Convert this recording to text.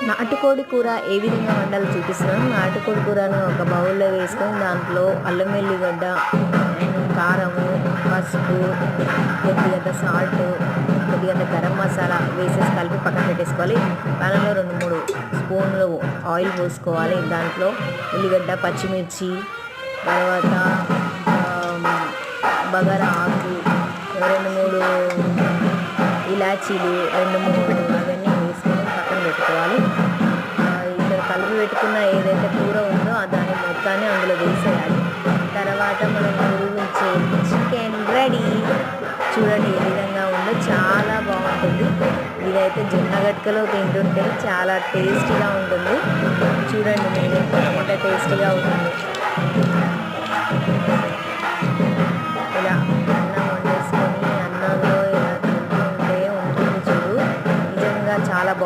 నాటుకోడి కూర ఏ విధంగా వండాలో చూపిస్తున్నాను. నాటుకోడి కూరను ఒక బౌల్లో వేసుకొని దాంట్లో అల్లం వెల్లిగడ్డ, కారము, పసుపు, కొద్దిగంత సాల్ట్, కొద్దిగంత గరం మసాలా వేసేసి కలిపి పక్కన పెట్టేసుకోవాలి. ప్యాన్లో 2-3 స్పూన్లు ఆయిల్ పోసుకోవాలి. దాంట్లో ఉల్లిగడ్డ, పచ్చిమిర్చి, తర్వాత బగారా ఆకు, 2-3 ఇలాచీలు, 2-3 అవన్నీ వేసుకొని పక్కన పెట్టుకోవాలి. ఇక్కడ కలిపి పెట్టుకున్న ఏదైతే కూర ఉందో దాన్ని మొత్తాన్ని అందులో వేసేయాలి. తర్వాత మనం ఊరించే చికెన్ రెడీ. చూడండి ఏ విధంగా ఉందో, చాలా బాగుంటుంది. ఇదైతే జొన్నగట్టకలో తింటుంటే చాలా టేస్టీగా ఉంటుంది. చూడండి మీరు ఎంత టేస్టీగా ఉంటుంది.